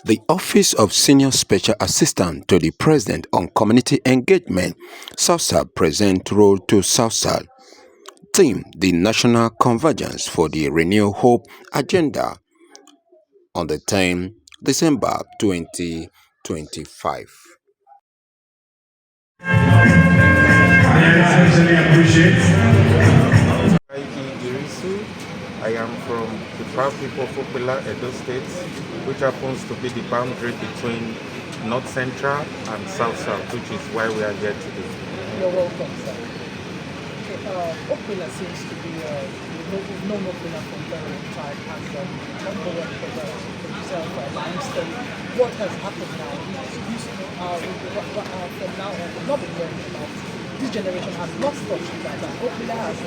The Office of Senior Special Assistant to the President on Community Engagement, SAUSA, present role to SAUSA. Theme: the National Convergence for the Renew Hope Agenda on the 10th December 2025. I especially appreciate. I am from the proud people of Okpela, Edo State, which happens to be the boundary between North Central and South South, which is why we are here today. You're welcome, sir. Okay, Okpela seems to be, we've known Okpela for a very long time as number one producer of limestone. What has happened now? From now on, we've not been learning about this generation has not touched that. Okpela has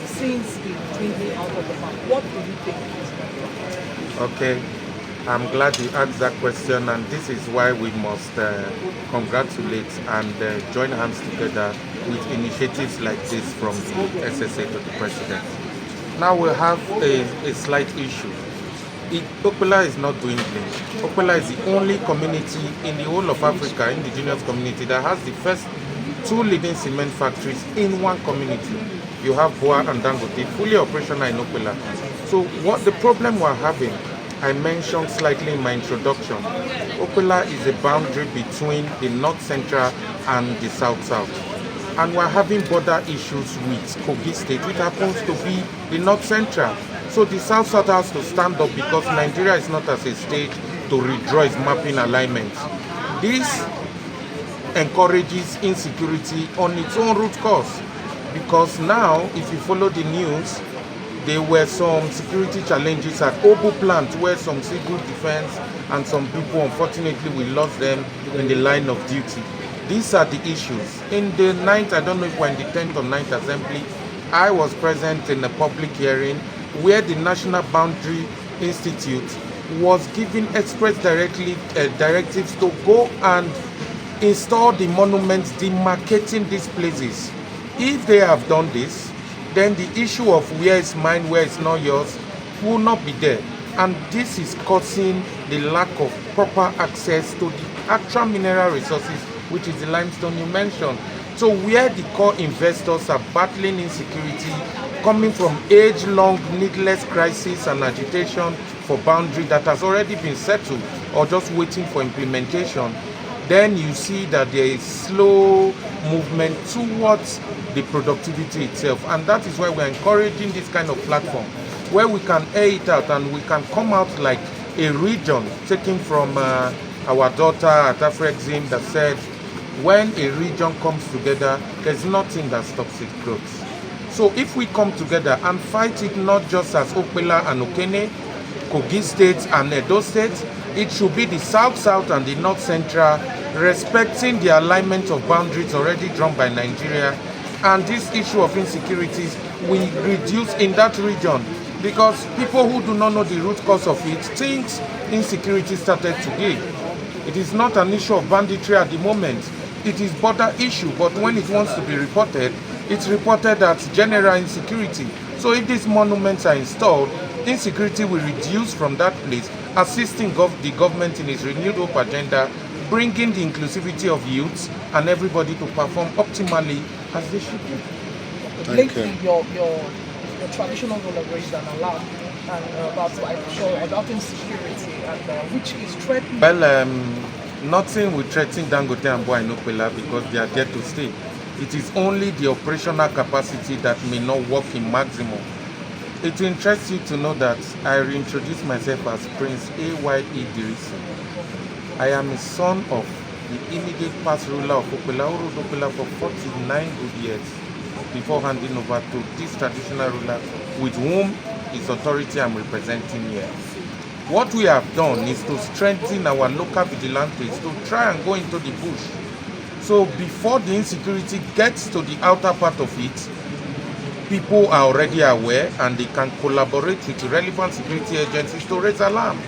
since been dwindling out of the map. What do you think is going on? Okay, I'm glad you asked that question, and this is why we must congratulate and join hands together with initiatives like this from the SSA to the President. Now we have a slight issue. Okpela is not dwindling. Okpela is the only community in the whole of Africa, indigenous community, that has the first two leading cement factories in one community. You have Boa and Dangote fully operational in Okpela. So what the problem we're having, I mentioned slightly in my introduction. Okpela is a boundary between the North Central and the South South. And we're having border issues with Kogi State, which happens to be the North Central. So the South South has to stand up because Nigeria is not at a stage to redraw its mapping alignments. This encourages insecurity on its own root cause, because now if you follow the news, there were some security challenges at Obu plant where some civil defense and some people, unfortunately, we lost them in the line of duty. These are the issues. In the 9th, I don't know if we're in the 10th or 9th assembly, I was present in a public hearing where the National Boundary Institute was giving express directives to go and install the monuments demarcating these places. If they have done this, then the issue of where is mine, where is not yours will not be there. And this is causing the lack of proper access to the actual mineral resources, which is the limestone you mentioned. So where the core investors are battling insecurity, coming from age-long needless crisis and agitation for boundary that has already been settled or just waiting for implementation, then you see that there is slow movement towards the productivity itself. And that is why we're encouraging this kind of platform, where we can air it out and we can come out like a region, taking from our daughter at Afrexim that said, when a region comes together, there's nothing that stops its growth. So if we come together and fight it not just as Okpela and Okene, Kogi State and Edo State, it should be the South South and the North Central, respecting the alignment of boundaries already drawn by Nigeria. And this issue of insecurities will reduce in that region, because people who do not know the root cause of it think insecurity started today. It is not an issue of banditry at the moment. It is border issue, but when it wants to be reported, it's reported as general insecurity. So if these monuments are installed, insecurity will reduce from that place, assisting the government in its renewed hope agenda, bringing the inclusivity of youths and everybody to perform optimally as they should be. Lately, your traditional role of raised and allowed and about insecurity, and which is threatening. Well, nothing will threaten Dangote and Boa in Okpela because they are there to stay. It is only the operational capacity that may not work in maximum. It will interest you to know that I reintroduced myself as Prince A.Y.E. Idrisu. I am a son of the immediate past ruler of Okpela, who ruled Okpela for 49 good years before handing over to this traditional ruler with whom his authority I'm representing here. What we have done is to strengthen our local vigilantes to try and go into the bush. So before the insecurity gets to the outer part of it, people are already aware and they can collaborate with the relevant security agencies to raise alarm.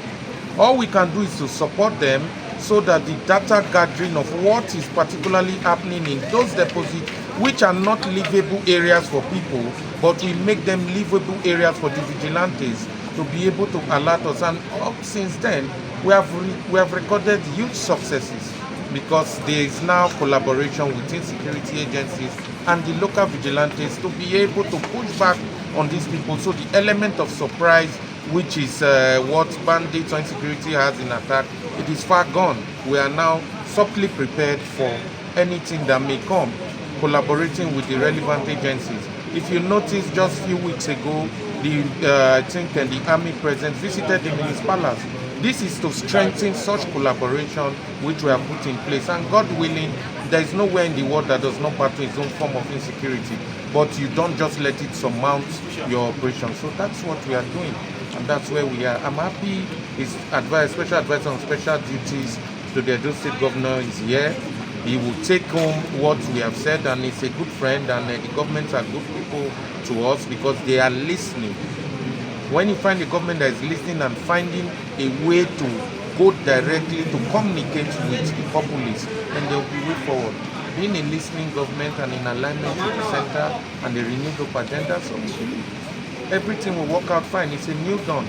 All we can do is to support them so that the data gathering of what is particularly happening in those deposits, which are not livable areas for people, but we make them livable areas for the vigilantes to be able to alert us. And since then, we have recorded huge successes because there is now collaboration within security agencies and the local vigilantes to be able to push back on these people. So the element of surprise, which is what bandits or insecurity has in attack, it is far gone. We are now subtly prepared for anything that may come, collaborating with the relevant agencies. If you notice, just a few weeks ago, I think the army president visited the Minister Palace. This is to strengthen such collaboration which we have put in place. And God willing, there is nowhere in the world that does not battle its own form of insecurity. But you don't just let it surmount your operation. So that's what we are doing. And that's where we are. I'm happy his special advisor on special duties to the Edo State Governor is here. He will take home what we have said, and he's a good friend, and the governments are good people to us because they are listening. When you find a government that is listening and finding a way to go directly to communicate with the populace, then there will be way forward. Being a listening government and in alignment with the center and the renewed hope agenda, so we believe everything will work out fine. It's a new dawn.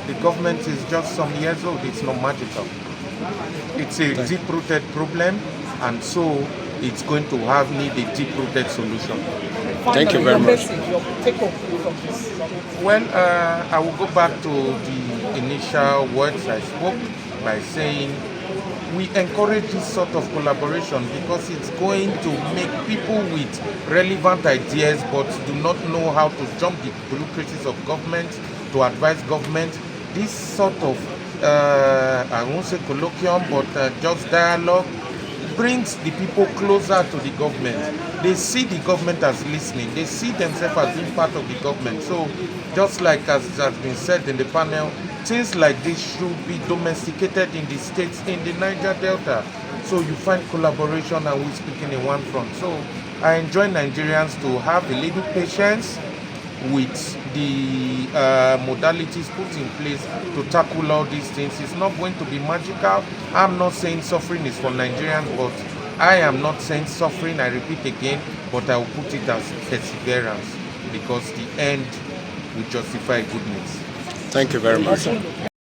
The government is just some years old. It's not magical. It's a deep-rooted problem, and so it's going to need a deep-rooted solution. Thank you Finally, very your much. message, your take-home from this. Well, I will go back to the initial words I spoke by saying we encourage this sort of collaboration because it's going to make people with relevant ideas but do not know how to jump the bureaucracies of government to advise government. This sort of, I won't say colloquium, but just dialogue brings the people closer to the government. They see the government as listening. They see themselves as being part of the government. So just like as has been said in the panel, things like this should be domesticated in the states, in the Niger Delta. So you find collaboration and we're speaking in one front. So I enjoy Nigerians to have a little patience with the modalities put in place to tackle all these things. It's not going to be magical. I'm not saying suffering is for Nigerians, but I am not saying suffering, I repeat again, but I will put it as perseverance because the end will justify goodness. Thank you very much.